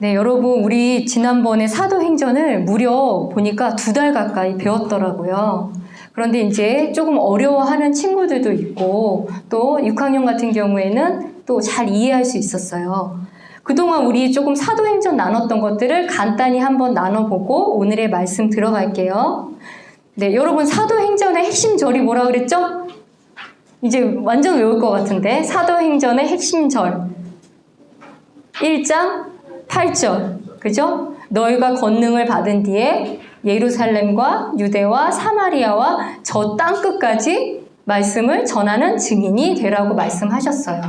네, 여러분, 우리 지난번에 사도행전을 무려 보니까 2달 가까이 배웠더라고요. 그런데 이제 조금 어려워하는 친구들도 있고, 또 6학년 같은 경우에는 또 잘 이해할 수 있었어요. 그동안 우리 조금 사도행전 나눴던 것들을 간단히 한번 나눠보고 오늘의 말씀 들어갈게요. 네, 여러분, 사도행전의 핵심 절이 뭐라 그랬죠? 이제 완전 외울 것 같은데, 사도행전의 핵심 절. 1장 8절, 그죠? 너희가 권능을 받은 뒤에 예루살렘과 유대와 사마리아와 저 땅끝까지 말씀을 전하는 증인이 되라고 말씀하셨어요.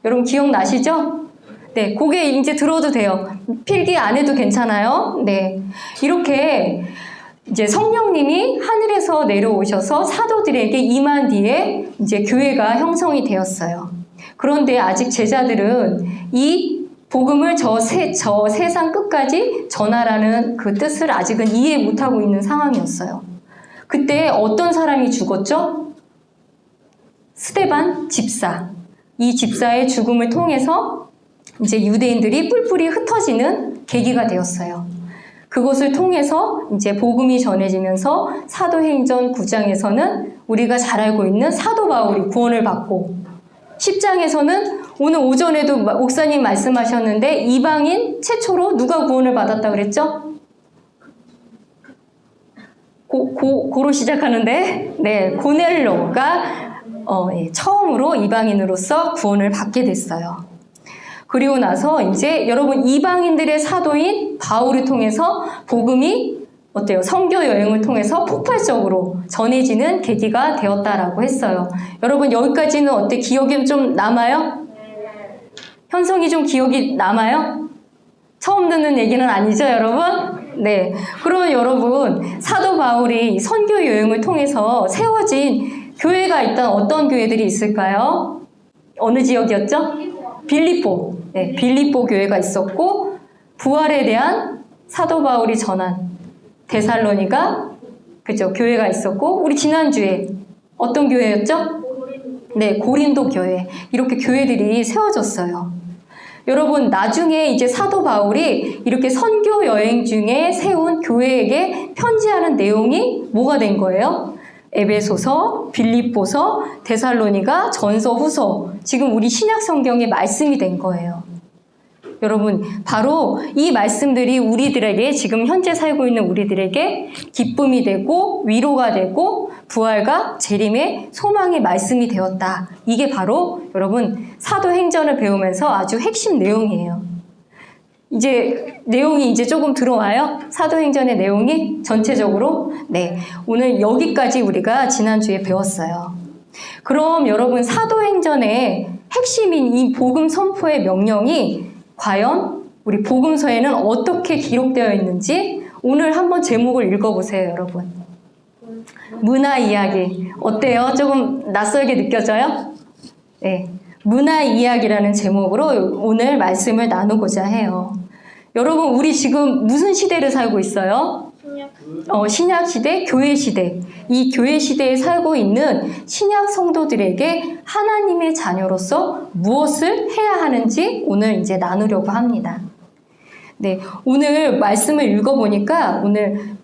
여러분 기억나시죠? 네, 그게 이제 들어도 돼요. 필기 안 해도 괜찮아요. 네, 이렇게 이제 성령님이 하늘에서 내려오셔서 사도들에게 임한 뒤에 이제 교회가 형성이 되었어요. 그런데 아직 제자들은 이 복음을 저 세상 끝까지 전하라는 그 뜻을 아직은 이해 못하고 있는 상황이었어요. 그때 어떤 사람이 죽었죠? 스데반 집사. 이 집사의 죽음을 통해서 이제 유대인들이 뿔뿔이 흩어지는 계기가 되었어요. 그것을 통해서 이제 복음이 전해지면서 사도행전 9장에서는 우리가 잘 알고 있는 사도 바울이 구원을 받고 10장에서는 오늘 오전에도 목사님 말씀하셨는데 이방인 최초로 누가 구원을 받았다 그랬죠? 고로 시작하는데 네, 고넬로가 처음으로 이방인으로서 구원을 받게 됐어요. 그리고 나서 이제 여러분 이방인들의 사도인 바울을 통해서 복음이 어때요? 선교 여행을 통해서 폭발적으로 전해지는 계기가 되었다라고 했어요. 여러분 여기까지는 어때? 기억이 좀 남아요? 현성이 좀 기억이 남아요? 처음 듣는 얘기는 아니죠, 여러분? 네. 그러면 여러분 사도 바울이 선교 여행을 통해서 세워진 교회가 일단 어떤 교회들이 있을까요? 어느 지역이었죠? 빌립보. 네, 빌립보 교회가 있었고 부활에 대한 사도 바울이 전한 데살로니가 그죠? 교회가 있었고 우리 지난주에 어떤 교회였죠? 네, 고린도 교회. 이렇게 교회들이 세워졌어요. 여러분 나중에 이제 사도 바울이 이렇게 선교 여행 중에 세운 교회에게 편지하는 내용이 뭐가 된 거예요? 에베소서, 빌립보서, 데살로니가, 전서, 후서. 지금 우리 신약 성경에 말씀이 된 거예요. 여러분 바로 이 말씀들이 우리들에게 지금 현재 살고 있는 우리들에게 기쁨이 되고 위로가 되고 부활과 재림의 소망의 말씀이 되었다. 이게 바로 여러분 사도행전을 배우면서 아주 핵심 내용이에요. 이제 내용이 이제 조금 들어와요. 사도행전의 내용이 전체적으로. 네, 오늘 여기까지 우리가 지난주에 배웠어요. 그럼 여러분 사도행전의 핵심인 이 복음 선포의 명령이 과연 우리 복음서에는 어떻게 기록되어 있는지 오늘 한번 제목을 읽어보세요, 여러분. 문화 이야기. 어때요? 조금 낯설게 느껴져요? 네. 문화 이야기라는 제목으로 오늘 말씀을 나누고자 해요. 여러분, 우리 지금 무슨 시대를 살고 있어요? 신약 시대, 교회 시대. 이 교회 시대에 살고 있는 신약 성도들에게 하나님의 자녀로서 무엇을 해야 하는지 오늘 이제 나누려고 합니다. 네, 오늘 말씀을 읽어보니까 오늘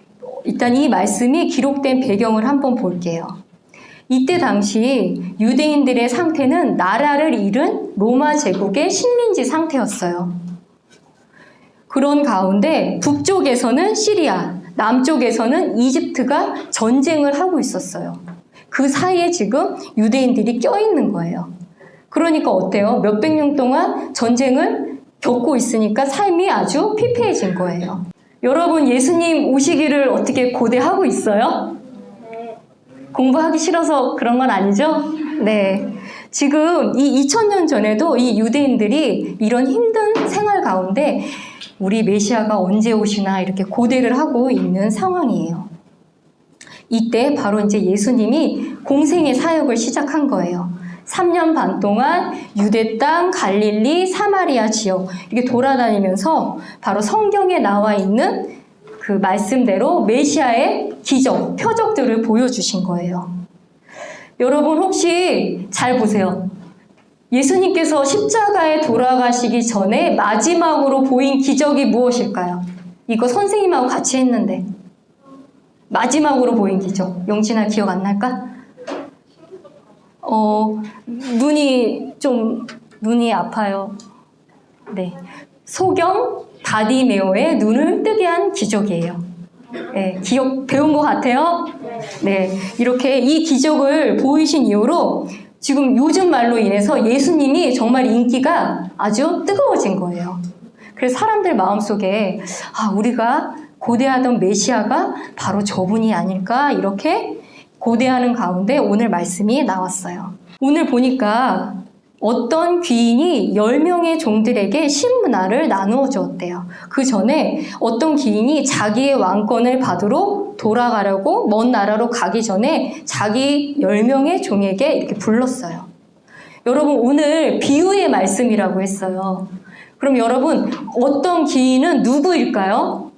일단 이 말씀이 기록된 배경을 한번 볼게요. 이때 당시 유대인들의 상태는 나라를 잃은 로마 제국의 식민지 상태였어요. 그런 가운데 북쪽에서는 시리아, 남쪽에서는 이집트가 전쟁을 하고 있었어요. 그 사이에 지금 유대인들이 껴있는 거예요. 그러니까 어때요? 몇백 년 동안 전쟁을 겪고 있으니까 삶이 아주 피폐해진 거예요. 여러분 예수님 오시기를 어떻게 고대하고 있어요? 공부하기 싫어서 그런 건 아니죠? 네. 지금 이 2000년 전에도 이 유대인들이 이런 힘든 생활 가운데 우리 메시아가 언제 오시나 이렇게 고대를 하고 있는 상황이에요. 이때 바로 이제 예수님이 공생의 사역을 시작한 거예요. 3년 반 동안 유대 땅, 갈릴리, 사마리아 지역 이렇게 돌아다니면서 바로 성경에 나와 있는 그 말씀대로 메시아의 기적, 표적들을 보여주신 거예요. 여러분 혹시 잘 보세요. 예수님께서 십자가에 돌아가시기 전에 마지막으로 보인 기적이 무엇일까요? 이거 선생님하고 같이 했는데. 마지막으로 보인 기적. 영진아 기억 안 날까? 눈이 아파요. 네. 소경 바디메오의 눈을 뜨게 한 기적이에요. 네, 기억 배운 것 같아요? 네. 이렇게 이 기적을 보이신 이후로 지금 요즘 말로 인해서 예수님이 정말 인기가 아주 뜨거워진 거예요. 그래서 사람들 마음속에 우리가 고대하던 메시아가 바로 저분이 아닐까 이렇게 고대하는 가운데 오늘 말씀이 나왔어요. 오늘 보니까 어떤 귀인이 10명의 종들에게 신문화를 나누어 주었대요. 그 전에 어떤 귀인이 자기의 왕권을 받으러 돌아가려고 먼 나라로 가기 전에 자기 10명의 종에게 이렇게 불렀어요. 여러분 오늘 비유의 말씀이라고 했어요. 그럼 여러분 어떤 귀인은 누구일까요?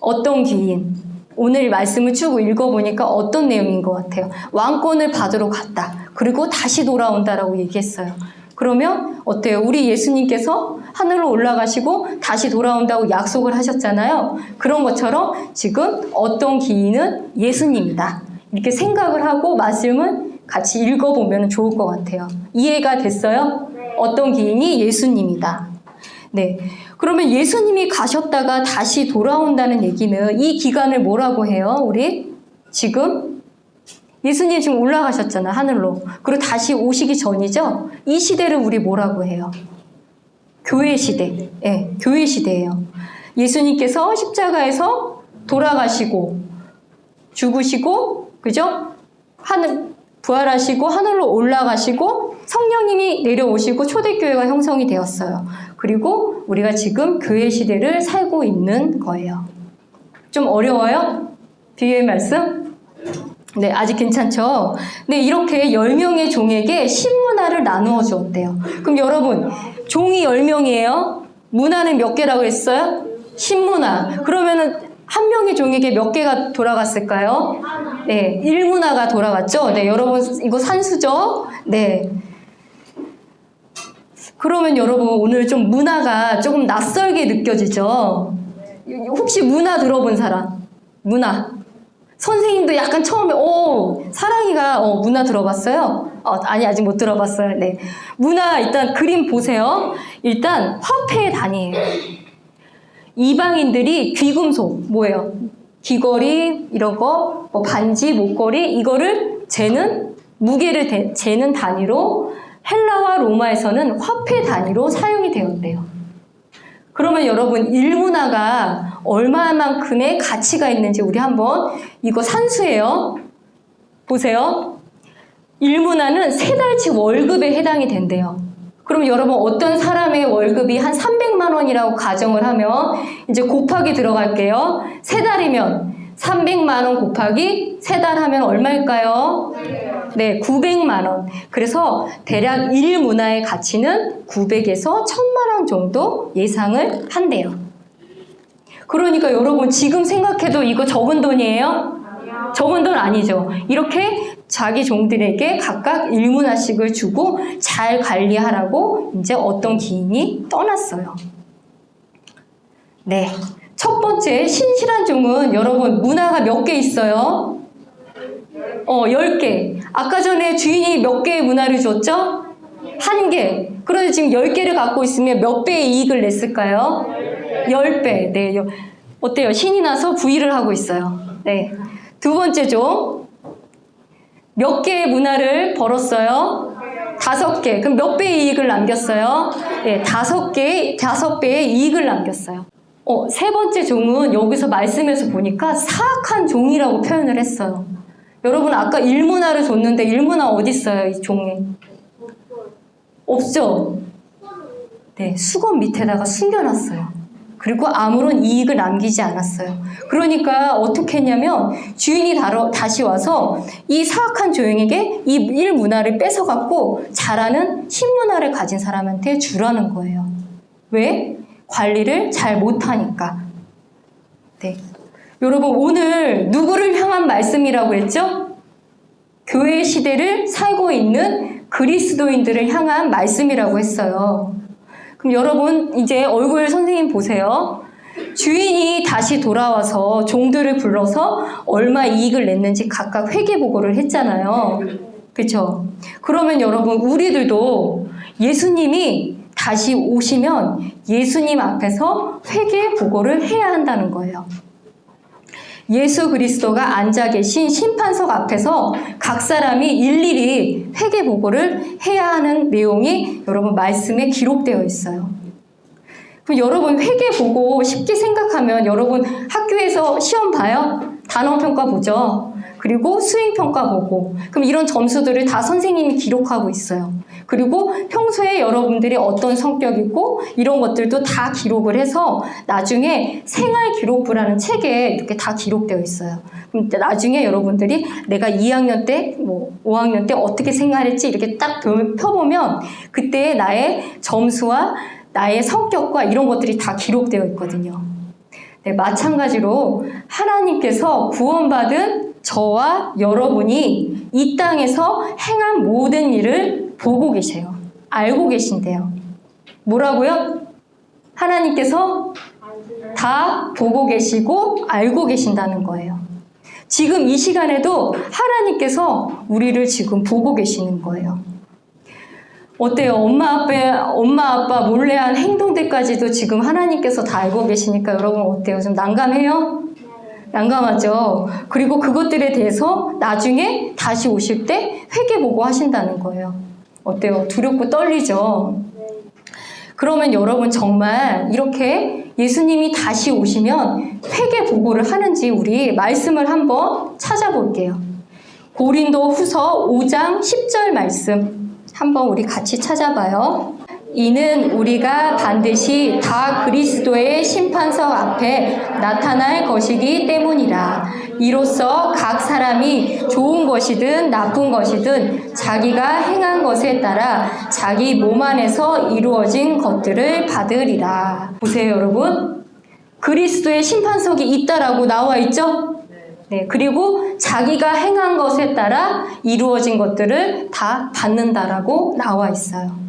어떤 귀인? 오늘 말씀을 쭉 읽어보니까 어떤 내용인 것 같아요? 왕권을 받으러 갔다. 그리고 다시 돌아온다라고 얘기했어요. 그러면 어때요? 우리 예수님께서 하늘로 올라가시고 다시 돌아온다고 약속을 하셨잖아요. 그런 것처럼 지금 어떤 귀인은 예수님이다. 이렇게 생각을 하고 말씀을 같이 읽어보면 좋을 것 같아요. 이해가 됐어요? 어떤 귀인이 예수님이다. 네. 그러면 예수님이 가셨다가 다시 돌아온다는 얘기는 이 기간을 뭐라고 해요? 우리 지금 예수님 지금 올라가셨잖아 하늘로. 그리고 다시 오시기 전이죠. 이 시대를 우리 뭐라고 해요? 교회 시대. 네, 교회 시대예요. 예수님께서 십자가에서 돌아가시고 죽으시고 그죠? 부활하시고 하늘로 올라가시고 성령님이 내려오시고 초대교회가 형성이 되었어요. 그리고 우리가 지금 교회 시대를 살고 있는 거예요. 좀 어려워요? 비유의 말씀? 네, 아직 괜찮죠? 네, 이렇게 10명의 종에게 신문화를 나누어 주었대요. 그럼 여러분, 종이 10명이에요? 문화는 몇 개라고 했어요? 신문화. 그러면은 한 명의 종에게 몇 개가 돌아갔을까요? 네, 1문화가 돌아갔죠? 네, 여러분, 이거 산수죠? 네. 그러면 여러분 오늘 좀 문화가 조금 낯설게 느껴지죠? 혹시 문화 들어본 사람? 문화. 선생님도 약간 처음에 사랑이가 문화 들어봤어요? 아니 아직 못 들어봤어요. 네. 문화 일단 그림 보세요. 일단 화폐의 단위예요. 이방인들이 귀금속 뭐예요? 귀걸이 이런 거, 반지, 목걸이 이거를 재는 무게를 재는 단위로 헬라와 로마에서는 화폐 단위로 사용이 되었대요. 그러면 여러분 1문화가 얼마만큼의 가치가 있는지 우리 한번 이거 산수예요. 보세요. 1문화는 3달치 월급에 해당이 된대요. 그럼 여러분 어떤 사람의 월급이 한 300만 원이라고 가정을 하면 이제 곱하기 들어갈게요. 3달이면 300만 원 곱하기 3달 하면 얼마일까요? 네, 900만 원. 그래서 대략 1문화의 가치는 900에서 1000만 원 정도 예상을 한대요. 그러니까 여러분 지금 생각해도 이거 적은 돈이에요? 적은 돈 아니죠. 이렇게 자기 종들에게 각각 1문화씩을 주고 잘 관리하라고 이제 어떤 귀인이 떠났어요. 네. 첫 번째 신실한 종은 여러분 문화가 몇 개 있어요? 10개. 아까 전에 주인이 몇 개의 문화를 줬죠? 1개. 그런데 지금 10개를 갖고 있으면 몇 배의 이익을 냈을까요? 10배. 네. 어때요? 신이 나서 부의를 하고 있어요. 네. 두 번째 종. 몇 개의 문화를 벌었어요? 5개. 그럼 몇 배의 이익을 남겼어요? 네. 5배의 이익을 남겼어요. 세 번째 종은 여기서 말씀에서 보니까 사악한 종이라고 표현을 했어요. 여러분 아까 1문화를 줬는데 1문화 어디 있어요? 이 종에? 없죠? 네, 수건 밑에다가 숨겨놨어요. 그리고 아무런 이익을 남기지 않았어요. 그러니까 어떻게 했냐면 주인이 다시 와서 이 사악한 종에게 이 1문화를 뺏어갖고 잘하는 신문화를 가진 사람한테 주라는 거예요. 왜? 관리를 잘 못하니까. 네. 여러분 오늘 누구를 향한 말씀이라고 했죠? 교회 시대를 살고 있는 그리스도인들을 향한 말씀이라고 했어요. 그럼 여러분 이제 얼굴 선생님 보세요. 주인이 다시 돌아와서 종들을 불러서 얼마 이익을 냈는지 각각 회계 보고를 했잖아요. 그렇죠? 그러면 여러분 우리들도 예수님이 다시 오시면 예수님 앞에서 회계 보고를 해야 한다는 거예요. 예수 그리스도가 앉아 계신 심판석 앞에서 각 사람이 일일이 회계 보고를 해야 하는 내용이 여러분 말씀에 기록되어 있어요. 그럼 여러분 회계 보고 쉽게 생각하면 여러분 학교에서 시험 봐요? 단원 평가 보죠. 그리고 수행 평가 보고 그럼 이런 점수들을 다 선생님이 기록하고 있어요. 그리고 평소에 여러분들이 어떤 성격이고 이런 것들도 다 기록을 해서 나중에 생활기록부라는 책에 이렇게 다 기록되어 있어요. 그럼 나중에 여러분들이 내가 2학년 때, 5학년 때 어떻게 생활했지 이렇게 딱 펴보면 그때 나의 점수와 나의 성격과 이런 것들이 다 기록되어 있거든요. 네, 마찬가지로 하나님께서 구원받은 저와 여러분이 이 땅에서 행한 모든 일을 보고 계세요. 알고 계신대요. 뭐라고요? 하나님께서 다 보고 계시고 알고 계신다는 거예요. 지금 이 시간에도 하나님께서 우리를 지금 보고 계시는 거예요. 어때요? 엄마 아빠 몰래 한 행동들까지도 지금 하나님께서 다 알고 계시니까 여러분 어때요? 좀 난감해요? 난감하죠. 그리고 그것들에 대해서 나중에 다시 오실 때 회개보고 하신다는 거예요. 어때요? 두렵고 떨리죠? 그러면 여러분 정말 이렇게 예수님이 다시 오시면 회개보고를 하는지 우리 말씀을 한번 찾아볼게요. 고린도 후서 5장 10절 말씀 한번 우리 같이 찾아봐요. 이는 우리가 반드시 다 그리스도의 심판석 앞에 나타날 것이기 때문이라. 이로써 각 사람이 좋은 것이든 나쁜 것이든 자기가 행한 것에 따라 자기 몸 안에서 이루어진 것들을 받으리라. 보세요, 여러분. 그리스도의 심판석이 있다라고 나와 있죠? 네, 그리고 자기가 행한 것에 따라 이루어진 것들을 다 받는다라고 나와 있어요.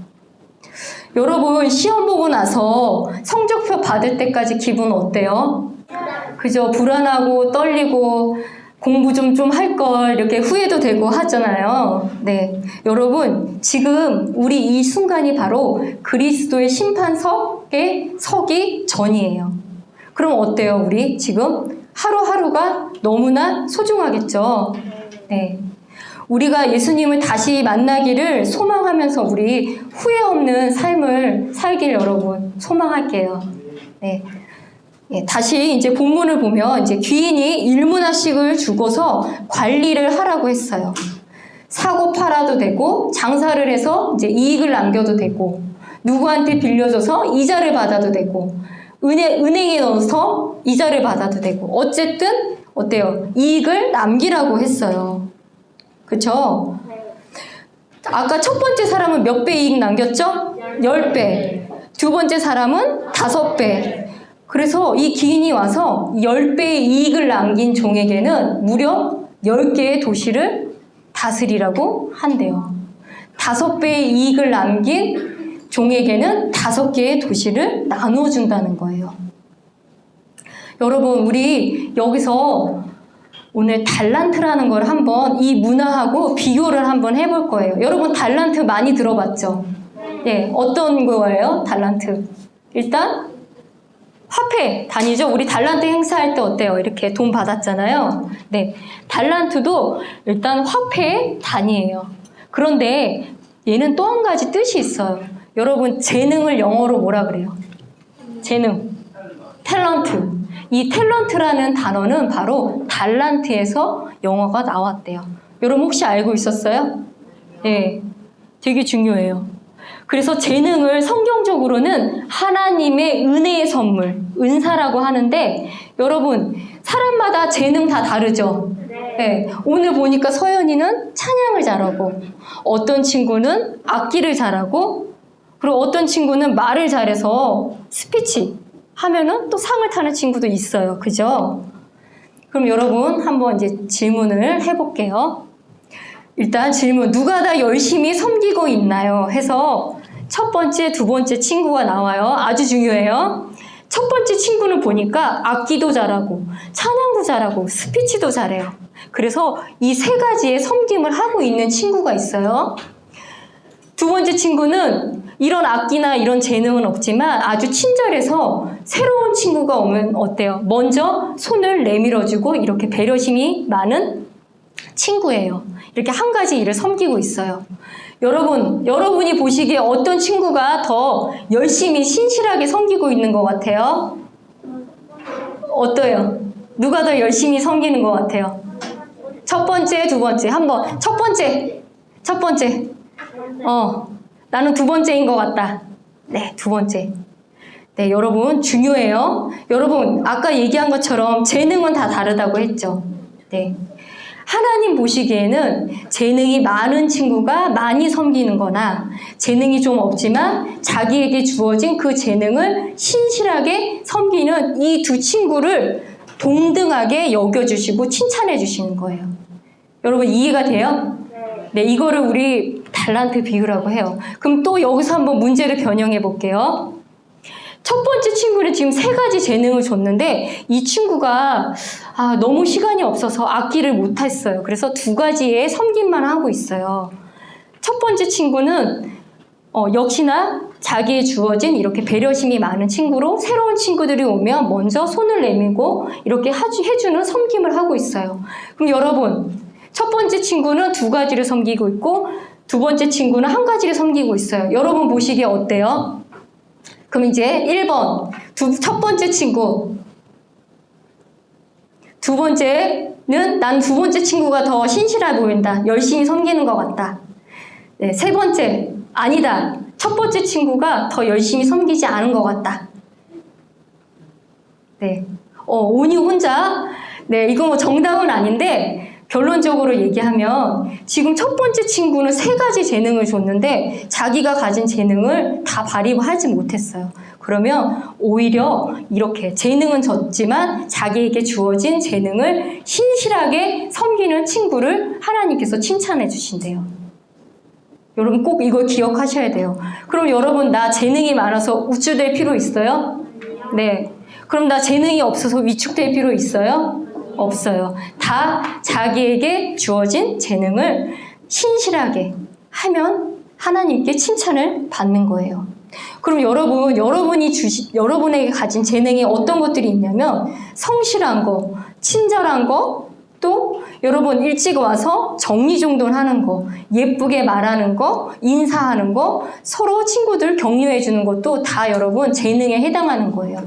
여러분 시험 보고 나서 성적표 받을 때까지 기분 어때요? 그죠? 불안하고 떨리고 공부 좀 할 걸 이렇게 후회도 되고 하잖아요. 네, 여러분 지금 우리 이 순간이 바로 그리스도의 심판석에 서기 전이에요. 그럼 어때요? 우리 지금 하루하루가 너무나 소중하겠죠? 네. 우리가 예수님을 다시 만나기를 소망하면서 우리 후회 없는 삶을 살길 여러분 소망할게요. 네. 네, 다시 이제 본문을 보면 이제 귀인이 일문화씩을 주고서 관리를 하라고 했어요. 사고 팔아도 되고 장사를 해서 이제 이익을 남겨도 되고 누구한테 빌려줘서 이자를 받아도 되고 은행에 넣어서 이자를 받아도 되고 어쨌든 어때요? 이익을 남기라고 했어요. 그쵸? 아까 첫 번째 사람은 몇 배 이익 남겼죠? 10배. 두 번째 사람은 5배. 그래서 이 기인이 와서 10배의 이익을 남긴 종에게는 무려 10개의 도시를 다스리라고 한대요. 5배의 이익을 남긴 종에게는 5개의 도시를 나눠준다는 거예요. 여러분, 우리 여기서 오늘 달란트라는 걸 한번 이 문화하고 비교를 한번 해볼 거예요. 여러분 달란트 많이 들어봤죠? 예, 어떤 거예요? 달란트. 일단 화폐 단위죠. 우리 달란트 행사할 때 어때요? 이렇게 돈 받았잖아요. 네, 달란트도 일단 화폐 단위예요. 그런데 얘는 또 한 가지 뜻이 있어요. 여러분 재능을 영어로 뭐라 그래요? 재능. 탤런트. 이 탤런트라는 단어는 바로 달란트에서 영어가 나왔대요. 여러분 혹시 알고 있었어요? 네, 되게 중요해요. 그래서 재능을 성경적으로는 하나님의 은혜의 선물, 은사라고 하는데 여러분 사람마다 재능 다 다르죠? 네, 오늘 보니까 서연이는 찬양을 잘하고 어떤 친구는 악기를 잘하고 그리고 어떤 친구는 말을 잘해서 스피치 하면은 또 상을 타는 친구도 있어요. 그죠? 그럼 여러분 한번 이제 질문을 해볼게요. 일단 질문, 누가 다 열심히 섬기고 있나요? 해서 첫 번째, 두 번째 친구가 나와요. 아주 중요해요. 첫 번째 친구는 보니까 악기도 잘하고 찬양도 잘하고 스피치도 잘해요. 그래서 이 세 가지의 섬김을 하고 있는 친구가 있어요. 두 번째 친구는 이런 악기나 이런 재능은 없지만 아주 친절해서 새로운 친구가 오면 어때요? 먼저 손을 내밀어주고 이렇게 배려심이 많은 친구예요. 이렇게 한 가지 일을 섬기고 있어요. 여러분이 보시기에 어떤 친구가 더 열심히 신실하게 섬기고 있는 것 같아요? 어때요? 누가 더 열심히 섬기는 것 같아요? 첫 번째, 두 번째. 한번 첫 번째. 나는 두 번째인 것 같다. 네, 두 번째. 네, 여러분 중요해요. 여러분 아까 얘기한 것처럼 재능은 다 다르다고 했죠. 네. 하나님 보시기에는 재능이 많은 친구가 많이 섬기는 거나 재능이 좀 없지만 자기에게 주어진 그 재능을 신실하게 섬기는 이 두 친구를 동등하게 여겨주시고 칭찬해 주시는 거예요. 여러분 이해가 돼요? 네, 이거를 우리 달란트 비유라고 해요. 그럼 또 여기서 한번 문제를 변형해 볼게요. 첫 번째 친구는 지금 세 가지 재능을 줬는데 이 친구가 너무 시간이 없어서 악기를 못했어요. 그래서 두 가지의 섬김만 하고 있어요. 첫 번째 친구는 역시나 자기의 주어진 이렇게 배려심이 많은 친구로 새로운 친구들이 오면 먼저 손을 내밀고 이렇게 해주는 섬김을 하고 있어요. 그럼 여러분 첫 번째 친구는 두 가지를 섬기고 있고 두 번째 친구는 한 가지를 섬기고 있어요. 여러분 보시기에 어때요? 그럼 이제 1번 첫 번째 친구 두 번째는 난 두 번째 친구가 더 신실해 보인다. 열심히 섬기는 것 같다. 네, 세 번째 아니다. 첫 번째 친구가 더 열심히 섬기지 않은 것 같다. 네, 온이 혼자 네, 이거 뭐 정답은 아닌데 결론적으로 얘기하면 지금 첫 번째 친구는 세 가지 재능을 줬는데 자기가 가진 재능을 다 발휘하지 못했어요. 그러면 오히려 이렇게 재능은 졌지만 자기에게 주어진 재능을 신실하게 섬기는 친구를 하나님께서 칭찬해 주신대요. 여러분 꼭 이걸 기억하셔야 돼요. 그럼 여러분 나 재능이 많아서 우쭐댈 필요 있어요? 네. 그럼 나 재능이 없어서 위축될 필요 있어요? 없어요. 다 자기에게 주어진 재능을 신실하게 하면 하나님께 칭찬을 받는 거예요. 그럼 여러분에게 가진 재능이 어떤 것들이 있냐면 성실한 거, 친절한 거, 또 여러분 일찍 와서 정리정돈하는 거, 예쁘게 말하는 거, 인사하는 거, 서로 친구들 격려해 주는 것도 다 여러분 재능에 해당하는 거예요.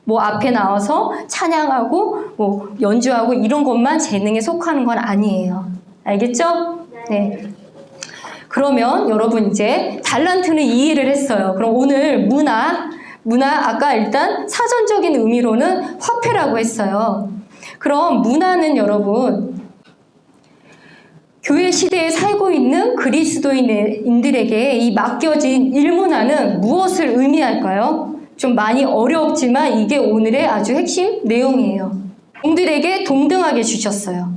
뭐 앞에 나와서 찬양하고 뭐 연주하고 이런 것만 재능에 속하는 건 아니에요. 알겠죠? 네. 그러면 여러분 이제 달란트는 이해를 했어요. 그럼 오늘 문화 아까 일단 사전적인 의미로는 화폐라고 했어요. 그럼 문화는 여러분 교회 시대에 살고 있는 그리스도인들에게 이 맡겨진 일문화는 무엇을 의미할까요? 좀 많이 어렵지만 이게 오늘의 아주 핵심 내용이에요. 종들에게 동등하게 주셨어요.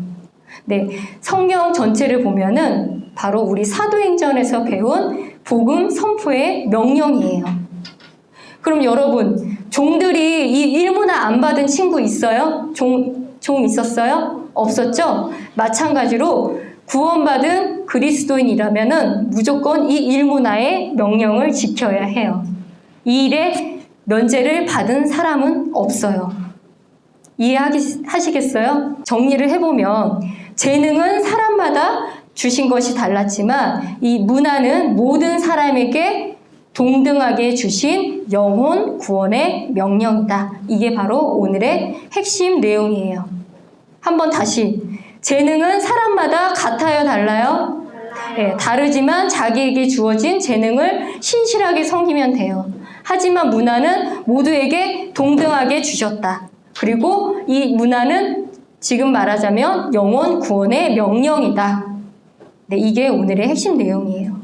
네, 성경 전체를 보면은 바로 우리 사도행전에서 배운 복음 선포의 명령이에요. 그럼 여러분, 종들이 이 일문화 안 받은 친구 있어요? 종 있었어요? 없었죠? 마찬가지로 구원받은 그리스도인이라면은 무조건 이 일문화의 명령을 지켜야 해요. 이 일에 면제를 받은 사람은 없어요. 이해하시겠어요? 정리를 해보면 재능은 사람마다 주신 것이 달랐지만 이 문화는 모든 사람에게 동등하게 주신 영혼 구원의 명령이다. 이게 바로 오늘의 핵심 내용이에요. 한번 다시 재능은 사람마다 같아요? 달라요? 네, 다르지만 자기에게 주어진 재능을 신실하게 섬기면 돼요. 하지만 문화는 모두에게 동등하게 주셨다. 그리고 이 문화는 지금 말하자면 영혼 구원의 명령이다. 네, 이게 오늘의 핵심 내용이에요.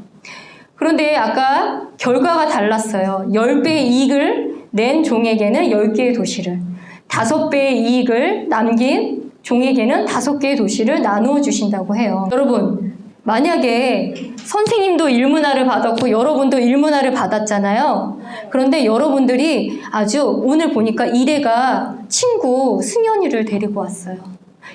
그런데 아까 결과가 달랐어요. 10배의 이익을 낸 종에게는 10개의 도시를, 5배의 이익을 남긴 종에게는 5개의 도시를 나누어 주신다고 해요. 여러분, 만약에 선생님도 일문화를 받았고 여러분도 일문화를 받았잖아요. 그런데 여러분들이 아주 오늘 보니까 이래가 친구 승현이를 데리고 왔어요.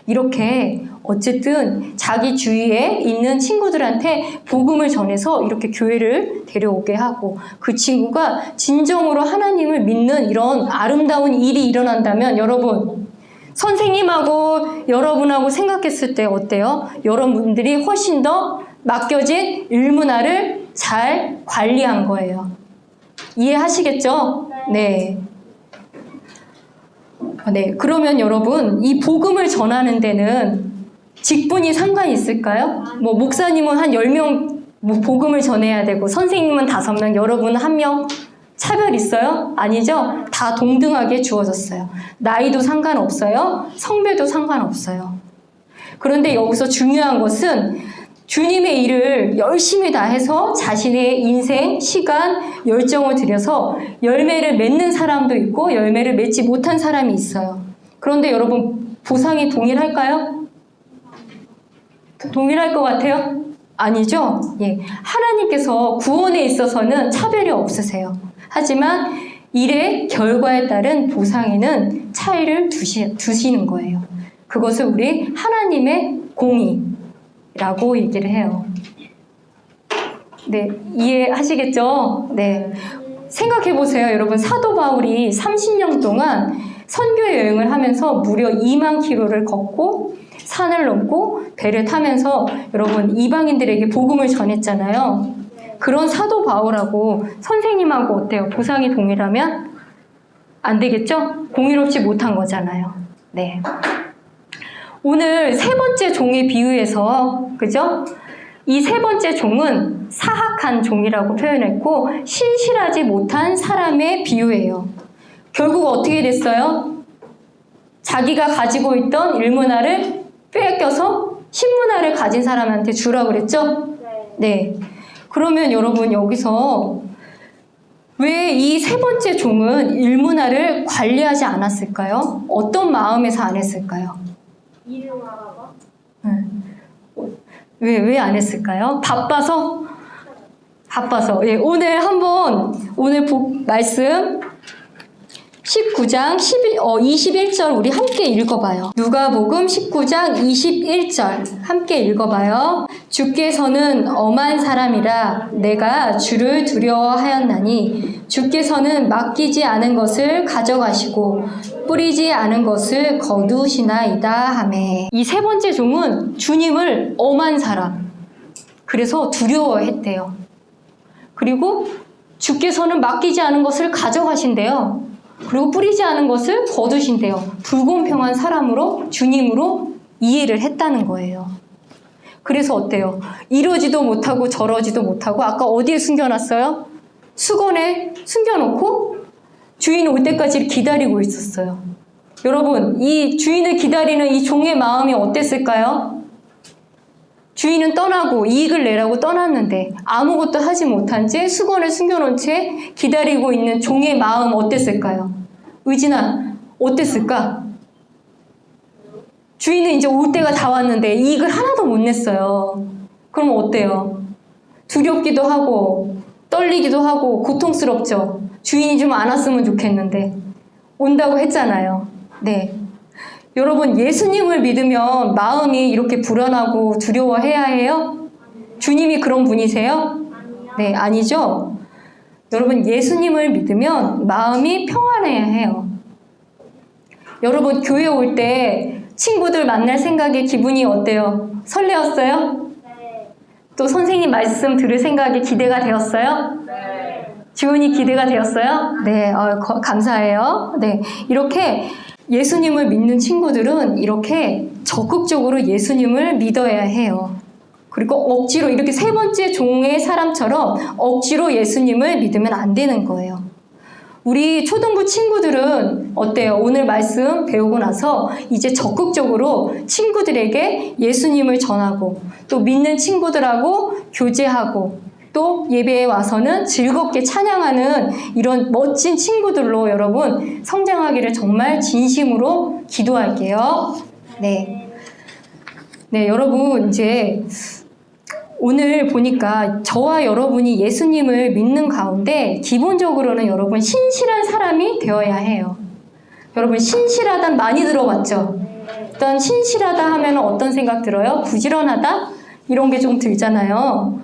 이렇게 어쨌든 자기 주위에 있는 친구들한테 복음을 전해서 이렇게 교회를 데려오게 하고 그 친구가 진정으로 하나님을 믿는 이런 아름다운 일이 일어난다면 여러분 선생님하고 여러분하고 생각했을 때 어때요? 여러분들이 훨씬 더 맡겨진 일문화를 잘 관리한 거예요. 이해하시겠죠? 네. 네. 그러면 여러분, 이 복음을 전하는 데는 직분이 상관이 있을까요? 뭐, 목사님은 한 10명 뭐 복음을 전해야 되고, 선생님은 5명, 여러분은 1명. 차별 있어요? 아니죠? 다 동등하게 주어졌어요. 나이도 상관없어요. 성별도 상관없어요. 그런데 여기서 중요한 것은 주님의 일을 열심히 다해서 자신의 인생, 시간, 열정을 들여서 열매를 맺는 사람도 있고 열매를 맺지 못한 사람이 있어요. 그런데 여러분 보상이 동일할까요? 동일할 것 같아요? 아니죠? 예. 하나님께서 구원에 있어서는 차별이 없으세요. 하지만 일의 결과에 따른 보상에는 차이를 두시는 거예요. 그것을 우리 하나님의 공의라고 얘기를 해요. 네, 이해하시겠죠? 네. 생각해 보세요, 여러분. 사도 바울이 30년 동안 선교 여행을 하면서 무려 2만 킬로를 걷고 산을 넘고 배를 타면서 여러분 이방인들에게 복음을 전했잖아요. 그런 사도 바울하고 선생님하고 어때요? 보상이 동일하면 안 되겠죠? 공의롭지 못한 거잖아요. 네. 오늘 세 번째 종에 비유해서 그죠? 이 세 번째 종은 사악한 종이라고 표현했고 신실하지 못한 사람의 비유예요. 결국 어떻게 됐어요? 자기가 가지고 있던 일문화를 빼앗겨서 신문화를 가진 사람한테 주라고 그랬죠? 네. 그러면 여러분 여기서 왜 이 세 번째 종은 일문화를 관리하지 않았을까요? 어떤 마음에서 안 했을까요? 일용하라고? 네. 왜 안 했을까요? 바빠서? 바빠서. 예, 오늘 말씀 19장 21절 우리 함께 읽어봐요. 누가복음 19장 21절 함께 읽어봐요. 주께서는 엄한 사람이라 내가 주를 두려워하였나니 주께서는 맡기지 않은 것을 가져가시고 뿌리지 않은 것을 거두시나이다 하매. 이 세 번째 종은 주님을 엄한 사람, 그래서 두려워했대요. 그리고 주께서는 맡기지 않은 것을 가져가신대요. 그리고 뿌리지 않은 것을 거두신대요. 불공평한 사람으로 주님으로 이해를 했다는 거예요. 그래서 어때요? 이러지도 못하고 저러지도 못하고 아까 어디에 숨겨놨어요? 수건에 숨겨놓고 주인 올 때까지 기다리고 있었어요. 여러분, 이 주인을 기다리는 이 종의 마음이 어땠을까요? 주인은 떠나고 이익을 내라고 떠났는데 아무것도 하지 못한 채 수건을 숨겨놓은 채 기다리고 있는 종의 마음 어땠을까요? 의진아, 어땠을까? 주인은 이제 올 때가 다 왔는데 이익을 하나도 못 냈어요. 그럼 어때요? 두렵기도 하고 떨리기도 하고 고통스럽죠? 주인이 좀 안 왔으면 좋겠는데 온다고 했잖아요. 네. 여러분 예수님을 믿으면 마음이 이렇게 불안하고 두려워해야 해요? 주님이 그런 분이세요? 네, 아니죠? 여러분 예수님을 믿으면 마음이 평안해야 해요. 여러분 교회 올 때 친구들 만날 생각에 기분이 어때요? 설레었어요? 네. 또 선생님 말씀 들을 생각에 기대가 되었어요? 네. 지훈이 기대가 되었어요? 네, 감사해요. 네, 이렇게 예수님을 믿는 친구들은 이렇게 적극적으로 예수님을 믿어야 해요. 그리고 억지로 이렇게 세 번째 종의 사람처럼 억지로 예수님을 믿으면 안 되는 거예요. 우리 초등부 친구들은 어때요? 오늘 말씀 배우고 나서 이제 적극적으로 친구들에게 예수님을 전하고 또 믿는 친구들하고 교제하고 또 예배에 와서는 즐겁게 찬양하는 이런 멋진 친구들로 여러분 성장하기를 정말 진심으로 기도할게요. 네. 네, 여러분 이제 오늘 보니까 저와 여러분이 예수님을 믿는 가운데 기본적으로는 여러분 신실한 사람이 되어야 해요. 여러분 신실하다 많이 들어봤죠? 일단 신실하다 하면 어떤 생각 들어요? 부지런하다? 이런 게 좀 들잖아요.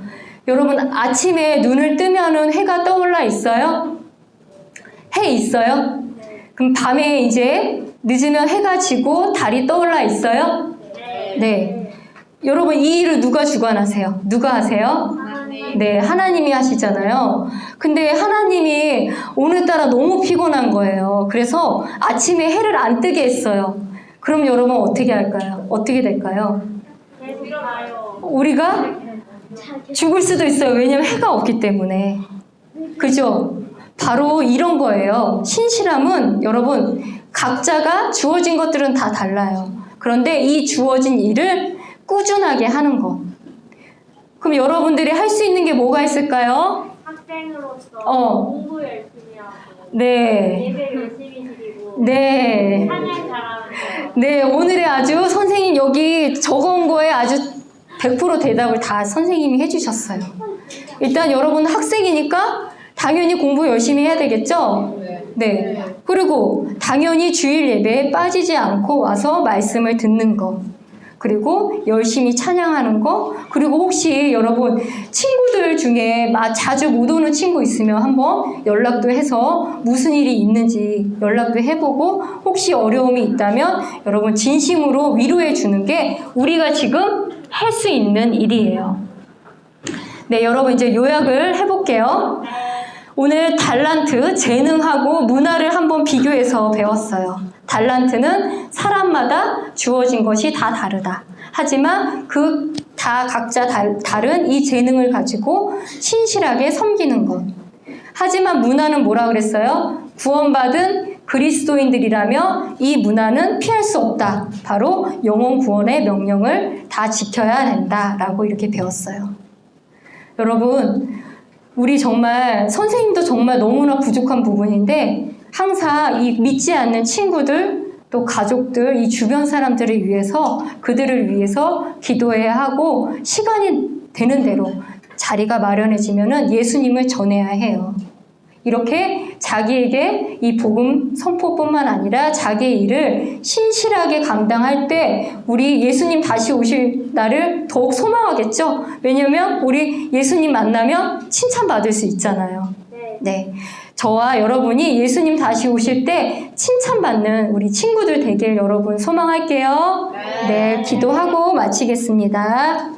여러분 아침에 눈을 뜨면은 해가 떠올라 있어요? 해 있어요? 그럼 밤에 이제 늦으면 해가 지고 달이 떠올라 있어요? 네. 여러분 이 일을 누가 주관하세요? 누가 하세요? 네, 하나님이 하시잖아요. 근데 하나님이 오늘따라 너무 피곤한 거예요. 그래서 아침에 해를 안 뜨게 했어요. 그럼 여러분 어떻게 할까요? 어떻게 될까요? 일어나요. 우리가 죽을 수도 있어요. 왜냐면 해가 없기 때문에. 그죠? 바로 이런 거예요. 신실함은 여러분 각자가 주어진 것들은 다 달라요. 그런데 이 주어진 일을 꾸준하게 하는 것. 그럼 여러분들이 할 수 있는 게 뭐가 있을까요? 학생으로서 공부 열심히 하고 네. 예배 열심히 드리고 네. 찬양 잘하는 거. 네. 오늘의 아주 선생님 여기 적은 거에 아주 100% 대답을 다 선생님이 해주셨어요. 일단 여러분 학생이니까 당연히 공부 열심히 해야 되겠죠? 네. 그리고 당연히 주일 예배에 빠지지 않고 와서 말씀을 듣는 거. 그리고 열심히 찬양하는 거. 그리고 혹시 여러분 친구들 중에 자주 못 오는 친구 있으면 한번 연락도 해서 무슨 일이 있는지 연락도 해보고 혹시 어려움이 있다면 여러분 진심으로 위로해 주는 게 우리가 지금 할 수 있는 일이에요. 네, 여러분 이제 요약을 해볼게요. 오늘 달란트, 재능하고 문화를 한번 비교해서 배웠어요. 달란트는 사람마다 주어진 것이 다 다르다. 하지만 그 다 각자 다른 이 재능을 가지고 신실하게 섬기는 것. 하지만 문화는 뭐라 그랬어요? 구원받은 그리스도인들이라며 이 문화는 피할 수 없다. 바로 영혼 구원의 명령을 다 지켜야 된다라고 이렇게 배웠어요. 여러분, 우리 정말 선생님도 정말 너무나 부족한 부분인데 항상 이 믿지 않는 친구들 또 가족들 이 주변 사람들을 위해서 그들을 위해서 기도해야 하고 시간이 되는 대로 자리가 마련해지면은 예수님을 전해야 해요. 이렇게 자기에게 이 복음 선포뿐만 아니라 자기의 일을 신실하게 감당할 때 우리 예수님 다시 오실 날을 더욱 소망하겠죠? 왜냐면 우리 예수님 만나면 칭찬받을 수 있잖아요. 네. 저와 여러분이 예수님 다시 오실 때 칭찬받는 우리 친구들 되길 여러분 소망할게요. 네, 기도하고 마치겠습니다.